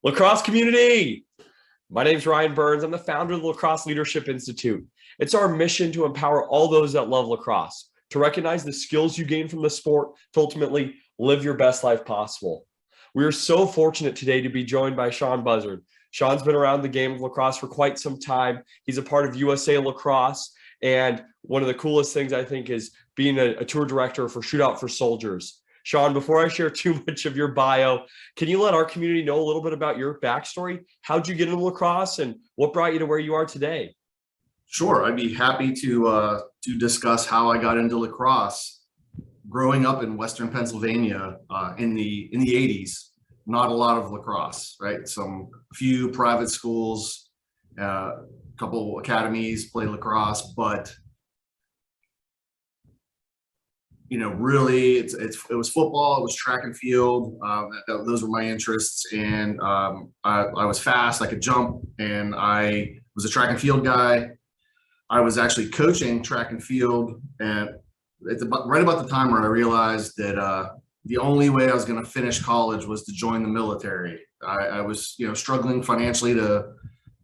Lacrosse community. My name is Ryan Berns. I'm the founder of the Lacrosse Leadership Institute. It's our mission to empower all those that love lacrosse, to recognize the skills you gain from the sport, to ultimately live your best life possible. We are so fortunate today to be joined by Sean Buzzard. Sean's been around the game of lacrosse for quite some time. He's a part of USA Lacrosse. And one of the coolest things I think is being a tour director for Shootout for Soldiers. Sean, before I share too much of your bio, can you let our community know a little bit about your backstory? How'd you get into lacrosse and what brought you to where you are today? Sure, I'd be happy to discuss how I got into lacrosse. Growing up in Western Pennsylvania in the 80s, not a lot of lacrosse, right? A few private schools, a couple academies play lacrosse, but really it was football, it was track and field. Those were my interests, and I was fast, I could jump, and I was a track and field guy. I was actually coaching track and field, and right about the time where I realized that the only way I was going to finish college was to join the military. I was struggling financially, to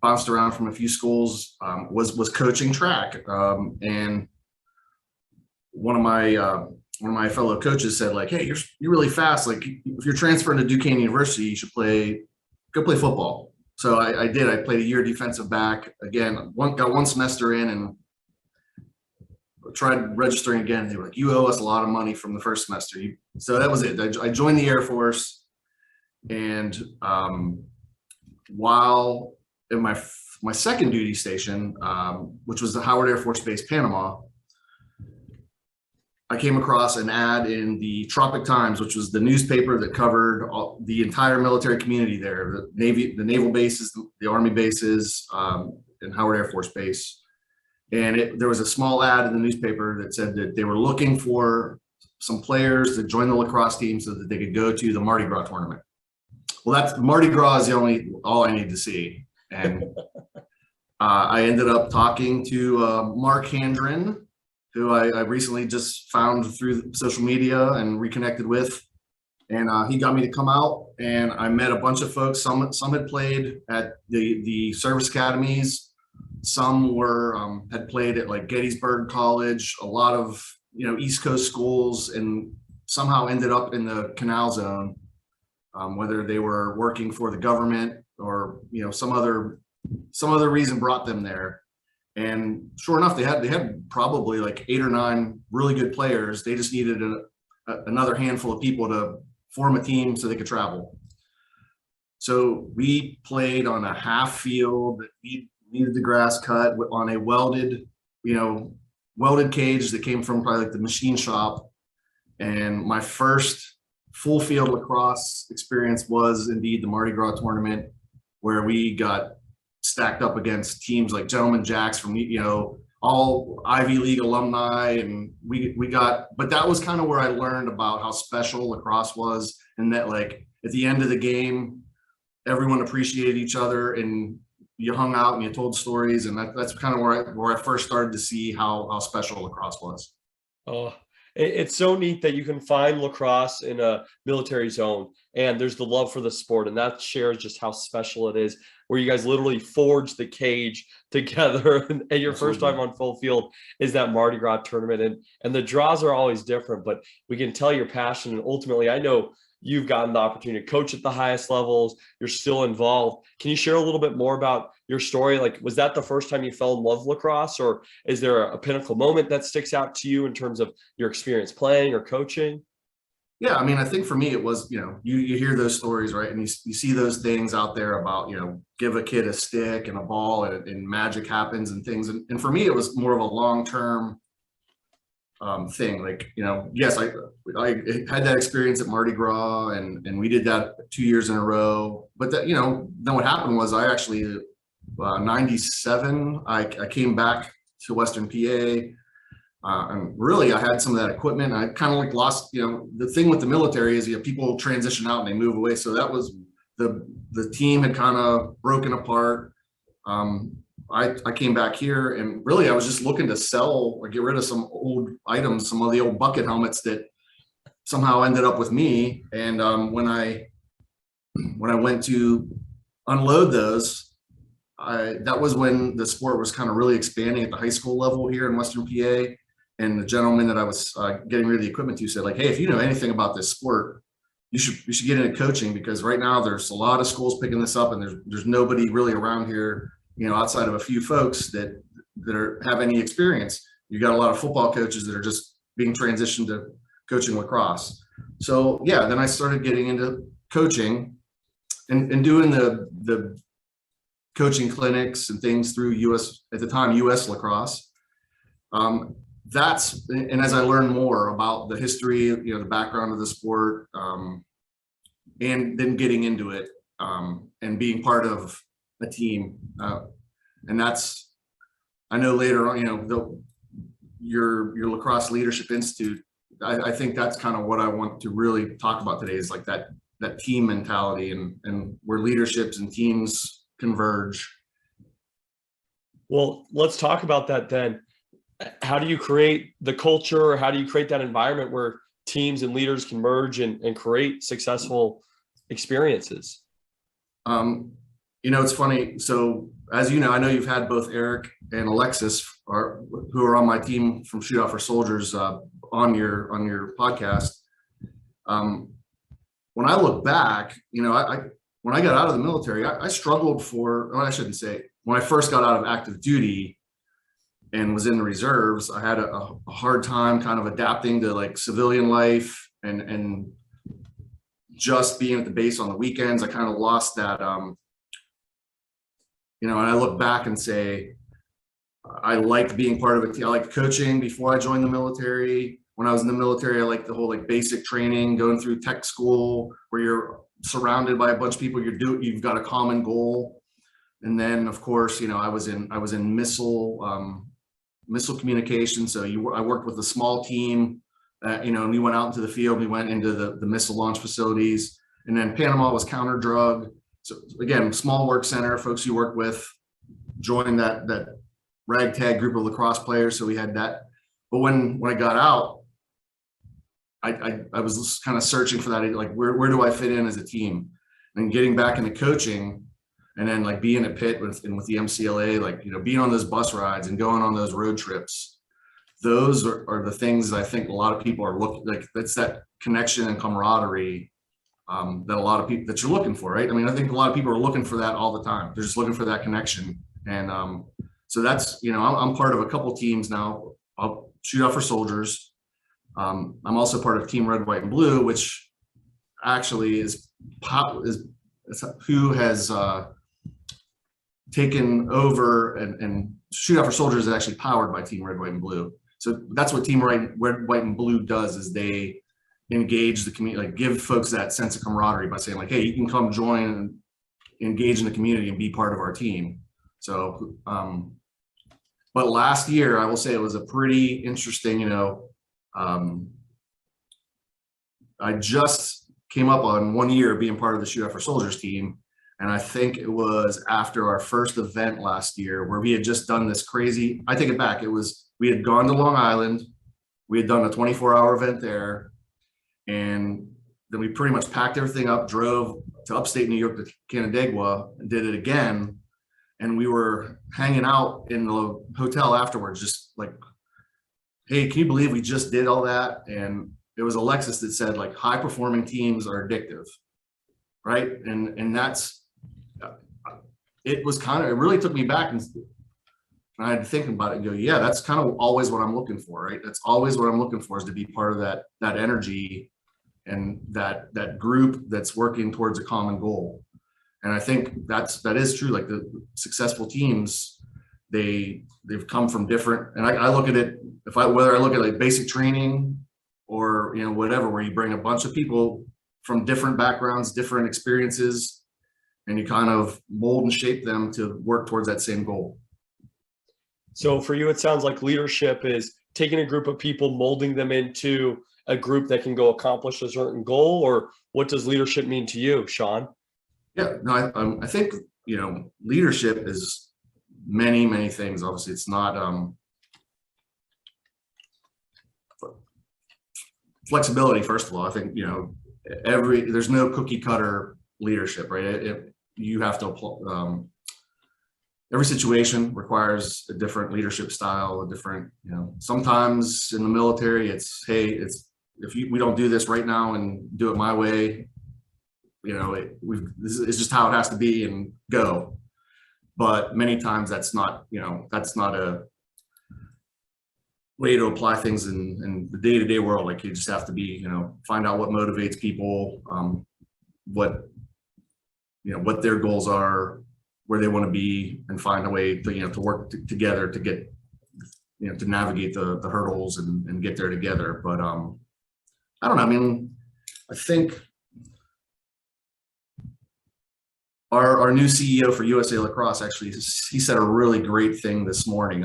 bounced around from a few schools, was coaching track, and one of my fellow coaches said, like, hey, you're really fast. Like, if you're transferring to Duquesne University, you should go play football. So I did. I played a year defensive back. Again, got one semester in and tried registering again. They were like, you owe us a lot of money from the first semester. So that was it. I joined the Air Force, and while in my second duty station, which was the Howard Air Force Base, Panama, I came across an ad in the Tropic Times, which was the newspaper that covered the entire military community there, the naval bases, the Army bases, and Howard Air Force Base. And there was a small ad in the newspaper that said that they were looking for some players to join the lacrosse team so that they could go to the Mardi Gras tournament. Well, that's Mardi Gras is all I need to see. And I ended up talking to Mark Handren, who I recently just found through social media and reconnected with. And he got me to come out, and I met a bunch of folks. Some had played at the service academies. Some had played at like Gettysburg College, a lot of East Coast schools, and somehow ended up in the Canal Zone, whether they were working for the government or some other reason brought them there. And sure enough, they had probably like 8 or 9 really good players. They just needed another handful of people to form a team so they could travel. So we played on a half field that we needed the grass cut on a welded cage that came from probably like the machine shop. And my first full field lacrosse experience was indeed the Mardi Gras tournament, where we got stacked up against teams like Gentleman Jacks from all Ivy League alumni, and but that was kind of where I learned about how special lacrosse was, and that like at the end of the game everyone appreciated each other, and you hung out and you told stories, and that's kind of where I first started to see how special lacrosse was. Oh, it's so neat that you can find lacrosse in a military zone, and there's the love for the sport, and that shares just how special it is, where you guys literally forged the cage together, and your Absolutely. First time on full field is that Mardi Gras tournament, and the draws are always different, but we can tell your passion, and ultimately I know you've gotten the opportunity to coach at the highest levels. You're still involved. Can you share a little bit more about your story? Like, was that the first time you fell in love with lacrosse, or is there a pinnacle moment that sticks out to you in terms of your experience playing or coaching? Yeah, I mean, I think for me it was, you hear those stories, right? And you see those things out there about, give a kid a stick and a ball and magic happens and things. And for me, it was more of a long-term thing. Like, yes, I had that experience at Mardi Gras, and we did that 2 years in a row. But that, then what happened was I actually, 97, I came back to Western PA. And really, I had some of that equipment. I kind of like lost, the thing with the military is people transition out and they move away. So that was the team had kind of broken apart. I came back here, and really I was just looking to sell or get rid of some old items, some of the old bucket helmets that somehow ended up with me. And when I went to unload those, that was when the sport was kind of really expanding at the high school level here in Western PA. And the gentleman that I was getting rid of the equipment to said, like, hey, if you know anything about this sport, you should get into coaching, because right now there's a lot of schools picking this up, and there's nobody really around here, outside of a few folks that have any experience. You got a lot of football coaches that are just being transitioned to coaching lacrosse. So yeah, then I started getting into coaching and doing the coaching clinics and things through at the time, US Lacrosse. And as I learned more about the history, the background of the sport, and then getting into it, and being part of a team. And that's, I know later on, your Lacrosse Leadership Institute, I think that's kind of what I want to really talk about today, is like that team mentality and where leaderships and teams converge. Well, let's talk about that then. How do you create the culture, or how do you create that environment where teams and leaders can merge and create successful experiences? It's funny. So as you know, I know you've had both Eric and Alexis, who are on my team from Shootout for Soldiers, on your podcast. When I look back, when I got out of the military, I struggled I shouldn't say, when I first got out of active duty and was in the reserves, I had a hard time kind of adapting to like civilian life and just being at the base on the weekends. I kind of lost that, and I look back and say, I liked being part of a team. I liked coaching before I joined the military. When I was in the military, I liked the whole like basic training, going through tech school where you're surrounded by a bunch of people. You've got a common goal. And then of course, I was in missile communication. So I worked with a small team, and we went out into the field. We went into the missile launch facilities, and then Panama was counter drug. So again, small work center, folks you work with, joined that ragtag group of lacrosse players. So we had that. But when I got out, I was kind of searching for that, like where do I fit in as a team, and getting back into coaching. And then like being at Pitt with the MCLA, like, being on those bus rides and going on those road trips, those are the things that I think a lot of people are looking, like that's that connection and camaraderie that a lot of people that you're looking for, right? I mean, I think a lot of people are looking for that all the time. They're just looking for that connection. And so that's, I'm part of a couple teams now. I'll Shootout for Soldiers. I'm also part of Team Red, White, and Blue, which actually is who has taken over, and Shootout for Soldiers is actually powered by Team Red, White, and Blue. So that's what Team Red, White, and Blue does, is they engage the community, like give folks that sense of camaraderie by saying like, hey, you can come join and engage in the community and be part of our team. So, but last year, I will say it was a pretty interesting, I just came up on 1 year being part of the Shootout for Soldiers team. And I think it was after our first event last year where we had just done this crazy, I take it back. We had gone to Long Island. We had done a 24-hour event there. And then we pretty much packed everything up, drove to upstate New York to Canandaigua, and did it again. And we were hanging out in the hotel afterwards, just like, hey, can you believe we just did all that? And it was Alexis that said, like, high performing teams are addictive, right? And that's, it really took me back, and I had to think about it and go, yeah, that's kind of always what I'm looking for, right? That's always what I'm looking for, is to be part of that energy and that group that's working towards a common goal. And I think that is true. Like the successful teams, they've come from different, and I look at it, whether I look at like basic training or, whatever, where you bring a bunch of people from different backgrounds, different experiences, and you kind of mold and shape them to work towards that same goal. So for you, it sounds like leadership is taking a group of people, molding them into a group that can go accomplish a certain goal, or what does leadership mean to you, Sean? Yeah, no, I think, leadership is many, many things. Obviously, it's not flexibility. First of all, I think, there's no cookie cutter leadership, right? you have to apply. Every situation requires a different leadership style, a different, sometimes in the military, it's, hey, we don't do this right now and do it my way, this is just how it has to be and go. But many times that's not a way to apply things in the day-to-day world. Like you just have to be, find out what motivates people, what their goals are, where they want to be, and find a way to, to work together to get, to navigate the hurdles and get there together. But I don't know. I mean, I think our new CEO for USA Lacrosse, actually, he said a really great thing this morning.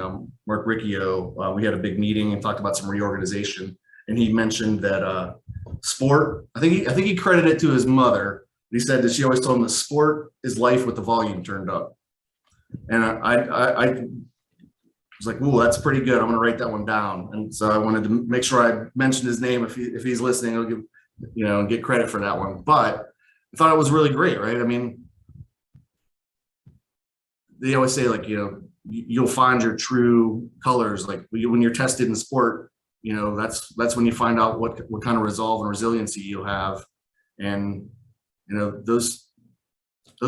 Mark Riccio, we had a big meeting and talked about some reorganization, and he mentioned that sport, I think he credited it to his mother. He said that she always told him that sport is life with the volume turned up. And I was like, ooh, that's pretty good. I'm going to write that one down. And so I wanted to make sure I mentioned his name. If he's listening, I'll give, get credit for that one. But I thought it was really great, right? I mean, they always say, like, you'll find your true colors. Like when you're tested in sport, that's when you find out what kind of resolve and resiliency you'll have. And those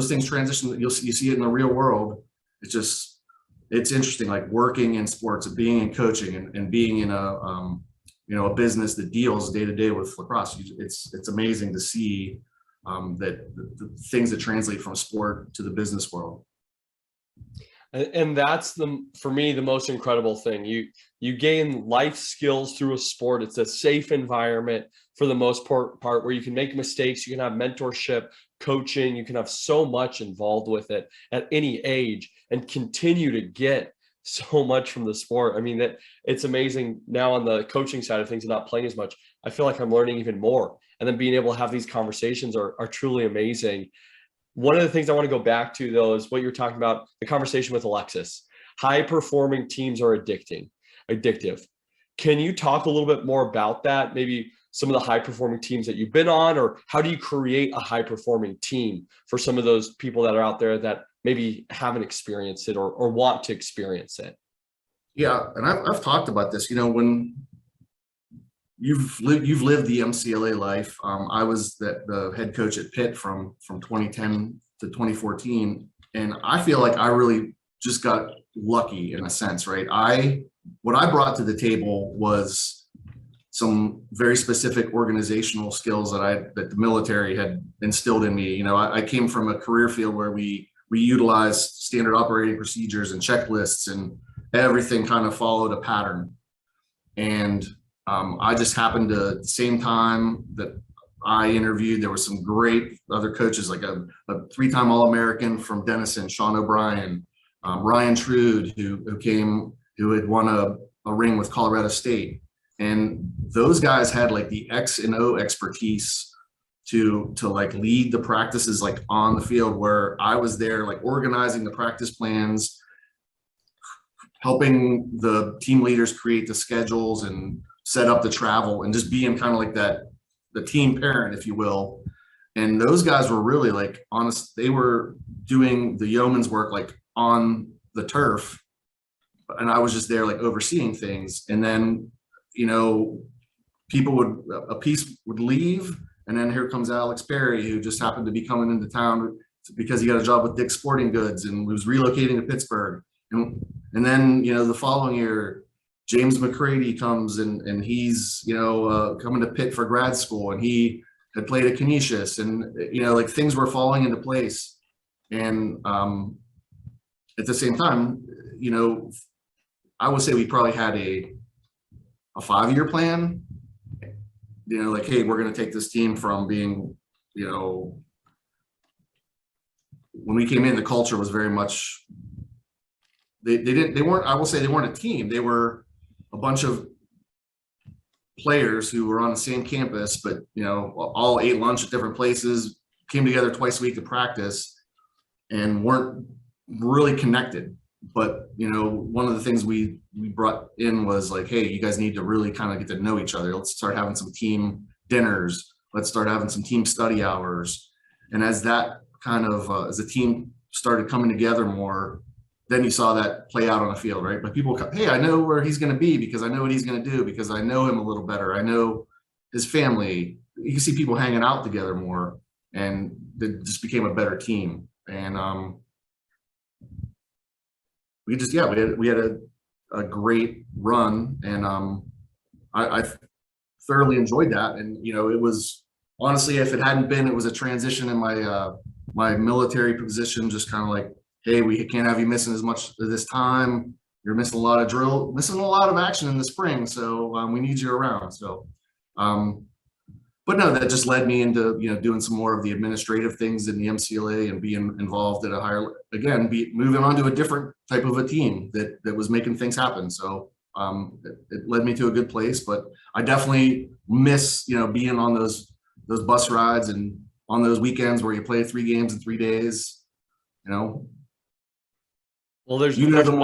things transition. You see it in the real world. It's interesting, like working in sports and being in coaching and being in a business that deals day to day with lacrosse. It's amazing to see that the things that translate from sport to the business world. And that's for me, the most incredible thing. You gain life skills through a sport. It's a safe environment for the most part where you can make mistakes. You can have mentorship, coaching. You can have so much involved with it at any age and continue to get so much from the sport. I mean, that it's amazing now on the coaching side of things and not playing as much. I feel like I'm learning even more. And then being able to have these conversations are truly amazing. One of the things I want to go back to, though, is what you're talking about, the conversation with Alexis. High-performing teams are addictive. Can you talk a little bit more about that? Maybe some of the high-performing teams that you've been on, or how do you create a high-performing team for some of those people that are out there that maybe haven't experienced it or want to experience it? Yeah, and I've talked about this. When you've lived the MCLA life. I was the head coach at Pitt from 2010 to 2014, and I feel like I really just got lucky in a sense, right? What I brought to the table was some very specific organizational skills that the military had instilled in me. I came from a career field where we utilized standard operating procedures and checklists, and everything kind of followed a pattern. And I just happened to, at the same time that I interviewed, there were some great other coaches, like a three-time All-American from Denison, Sean O'Brien, Ryan Trude, who had won a ring with Colorado State. And those guys had like the X and O expertise to like lead the practices like on the field, where I was there like organizing the practice plans, helping the team leaders create the schedules and set up the travel, and just being kind of like the team parent, if you will. And those guys were really like honest. They were doing the yeoman's work like on the turf, and I was just there like overseeing things. And then, a piece would leave, and then here comes Alex Perry, who just happened to be coming into town because he got a job with Dick's Sporting Goods and was relocating to Pittsburgh. And then, the following year, James McCready comes and he's, coming to Pitt for grad school, and he had played at Canisius, and, like things were falling into place. And at the same time, I would say we probably had a 5-year plan, like, hey, we're going to take this team from being, when we came in, the culture was very much, they weren't, I will say they weren't a team. They were a bunch of players who were on the same campus, but, all ate lunch at different places, came together twice a week to practice, and weren't really connected. But, one of the things we brought in was like, hey, you guys need to really kind of get to know each other. Let's start having some team dinners. Let's start having some team study hours. And as that kind of, as the team started coming together more, then you saw that play out on the field, right? But people, hey, I know where he's going to be because I know what he's going to do because I know him a little better. I know his family. You can see people hanging out together more, and it just became a better team. And we just, yeah, we had a great run, and I thoroughly enjoyed that. And you know, it was honestly, if it hadn't been, it was a transition in my my military position, just kind of like, hey, we can't have you missing as much of this time. You're missing a lot of drill, missing a lot of action in the spring, so we need you around. So, but no, that just led me into, you know, doing some more of the administrative things in the MCLA and being involved at a higher, again, moving on to a different type of a team that was making things happen. So it led me to a good place, but I definitely miss, you know, being on those bus rides and on those weekends where you play 3 games in 3 days, you know. Well, there's nothing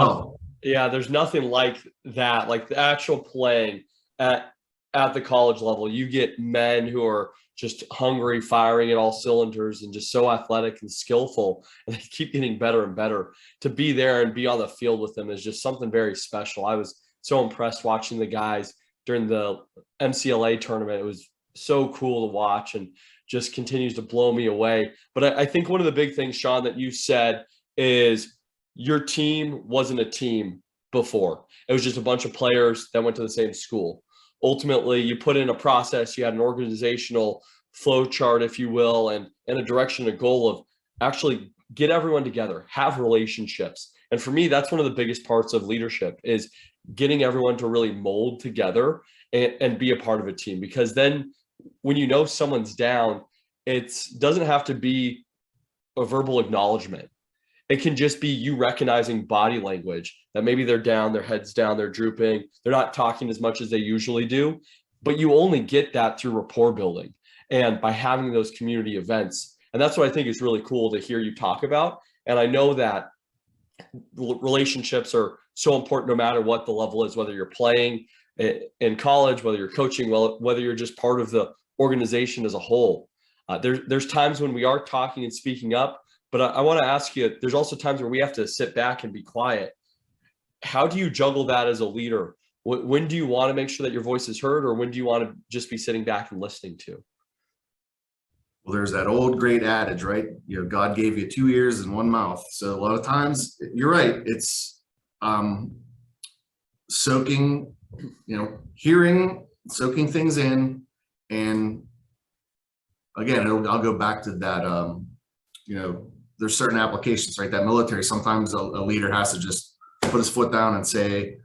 like that, like the actual playing at the college level. You get men who are just hungry, firing at all cylinders, and just so athletic and skillful, and they keep getting better and better. To be there and be on the field with them is just something very special. I was so impressed watching the guys during the MCLA tournament. It was so cool to watch and just continues to blow me away. But I think one of the big things, Sean, that you said is your team wasn't a team before. It was just a bunch of players that went to the same school. Ultimately, you put in a process, you had an organizational flow chart, if you will, and a direction, a goal of actually get everyone together, have relationships. And for me, that's one of the biggest parts of leadership, is getting everyone to really mold together and be a part of a team. Because then when you know someone's down, it doesn't have to be a verbal acknowledgement. It can just be you recognizing body language, that maybe they're down, their head's down, they're drooping, they're not talking as much as they usually do. But you only get that through rapport building and by having those community events. And that's what I think is really cool to hear you talk about. And I know that relationships are so important no matter what the level is, whether you're playing in college, whether you're coaching, whether you're just part of the organization as a whole. There's times when we are talking and speaking up, but I want to ask you, there's also times where we have to sit back and be quiet. How do you juggle that as a leader? When do you want to make sure that your voice is heard, or when do you want to just be sitting back and listening to? Well, there's that old great adage, right? You know, God gave you 2 ears and 1 mouth. So a lot of times, you're right. It's soaking, you know, hearing, soaking things in. And again, I'll go back to that, you know, there's certain applications, right? That military, sometimes a leader has to just put his foot down and say,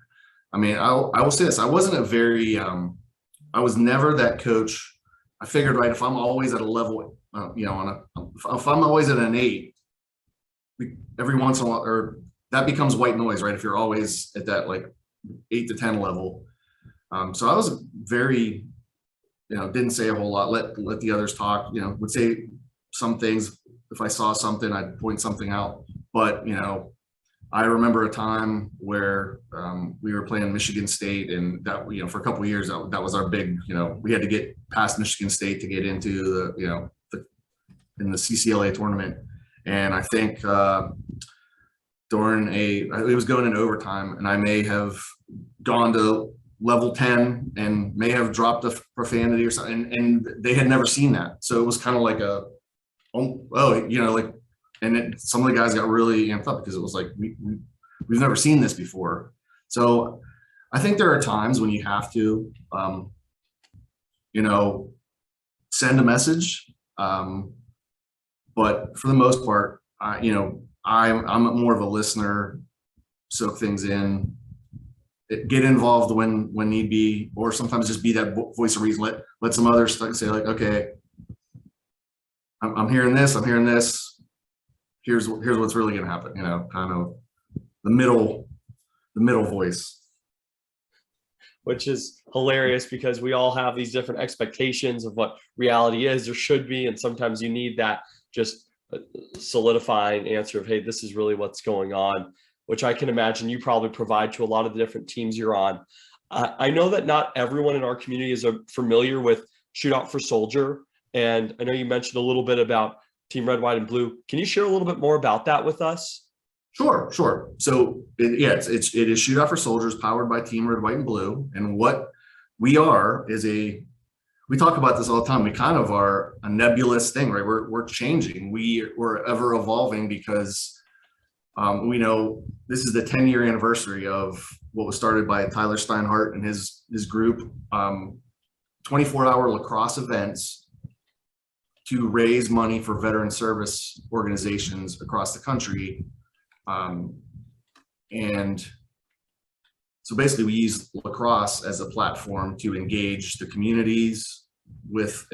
I mean, I will say this, I wasn't a very, I was never that coach. I figured, right, if I'm always at a level, you know, if I'm always at an 8, every once in a while, or that becomes white noise, right? If you're always at that like 8 to 10 level. So I was very, you know, didn't say a whole lot, let the others talk, you know, would say some things. If I saw something, I'd point something out. But, you know, I remember a time where we were playing Michigan State, and that, you know, for a couple of years, that was our big, you know, we had to get past Michigan State to get into the, you know, in the CCLA tournament. And I think it was going in overtime, and I may have gone to level 10 and may have dropped a profanity or something, and they had never seen that. So it was kind of like oh, you know, like, and some of the guys got really amped up because it was like, we've never seen this before. So I think there are times when you have to, you know, send a message. But for the most part, you know, I'm more of a listener, soak things in, get involved when need be, or sometimes just be that voice of reason. Let some others say like, okay, I'm hearing this, I'm hearing this. Here's what's really going to happen. You know, kind of the middle voice. Which is hilarious because we all have these different expectations of what reality is or should be. And sometimes you need that just solidifying answer of, hey, this is really what's going on, which I can imagine you probably provide to a lot of the different teams you're on. I know that not everyone in our community is familiar with Shootout for Soldier. And I know you mentioned a little bit about Team Red, White, and Blue. Can you share a little bit more about that with us? Sure. So it is Shootout for Soldiers, powered by Team Red, White, and Blue. And what we are is we talk about this all the time. We kind of are a nebulous thing, right? We're changing. We're ever evolving because we know this is the 10-year anniversary of what was started by Tyler Steinhardt and his group, 24-hour lacrosse events to raise money for veteran service organizations across the country. And so basically we use lacrosse as a platform to engage the communities with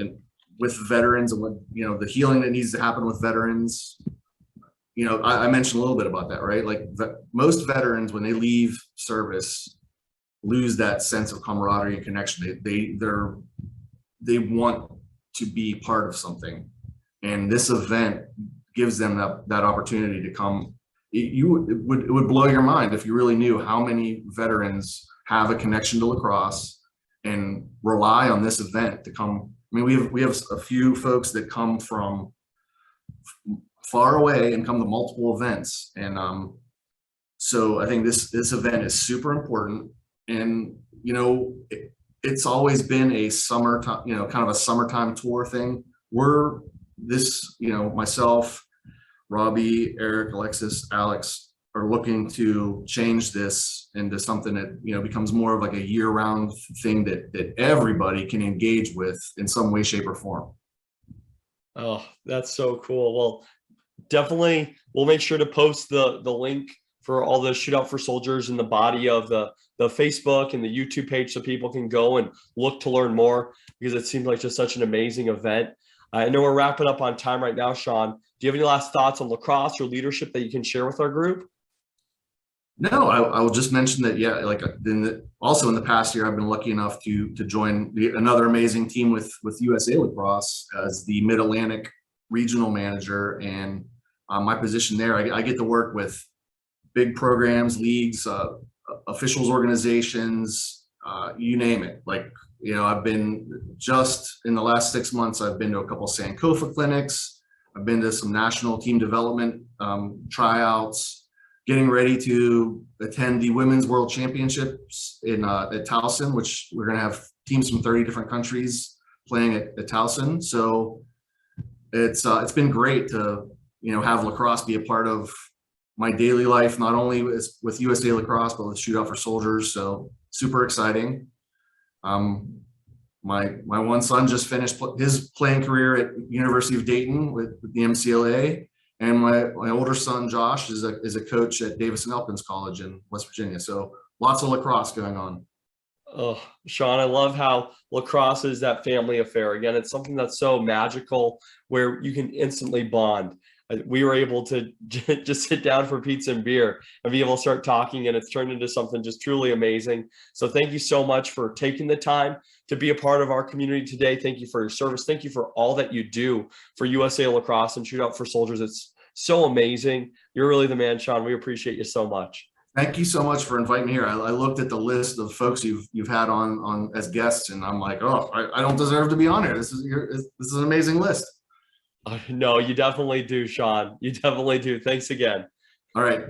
veterans and what, the healing that needs to happen with veterans. I mentioned a little bit about that, right? Like most veterans, when they leave service, lose that sense of camaraderie and connection. They want to be part of something. And this event gives them that opportunity to come. It would blow your mind if you really knew how many veterans have a connection to lacrosse and rely on this event to come. I mean, we have a few folks that come from far away and come to multiple events. And so I think this event is super important. And, it's always been a summertime, kind of a summertime tour thing. Myself, Robbie, Eric, Alexis, Alex are looking to change this into something that, becomes more of like a year-round thing that everybody can engage with in some way, shape, or form. Oh, that's so cool. Well, definitely we'll make sure to post the link for all the Shootout for Soldiers in the body of the Facebook and the YouTube page so people can go and look to learn more, because it seems like just such an amazing event. I know we're wrapping up on time right now, Sean. Do you have any last thoughts on lacrosse or leadership that you can share with our group? No, I will just mention that, also in the past year, I've been lucky enough to join another amazing team with USA Lacrosse as the Mid-Atlantic regional manager. And my position there, I get to work with big programs, leagues, officials, organizations, you name it. I've been just in the last 6 months, I've been to a couple of Sankofa clinics. I've been to some national team development tryouts, getting ready to attend the Women's World Championships at Towson, which we're going to have teams from 30 different countries playing at Towson. So it's been great to, have lacrosse be a part of my daily life, not only with USA Lacrosse, but with Shootout for Soldiers. So super exciting. My one son just finished his playing career at University of Dayton with the MCLA, and my older son Josh is a coach at Davis and Elkins College in West Virginia. So lots of lacrosse going on. Oh, Sean, I love how lacrosse is that family affair. Again, it's something that's so magical where you can instantly bond. We were able to just sit down for pizza and beer and be able to start talking, and it's turned into something just truly amazing. So thank you so much for taking the time to be a part of our community today. Thank you for your service. Thank you for all that you do for USA Lacrosse and Shootout for Soldiers. It's so amazing. You're really the man, Sean. We appreciate you so much. Thank you so much for inviting me here. I looked at the list of folks you've had on as guests, and I'm like, oh, I don't deserve to be on here. This is an amazing list. No, you definitely do, Sean. You definitely do. Thanks again. All right.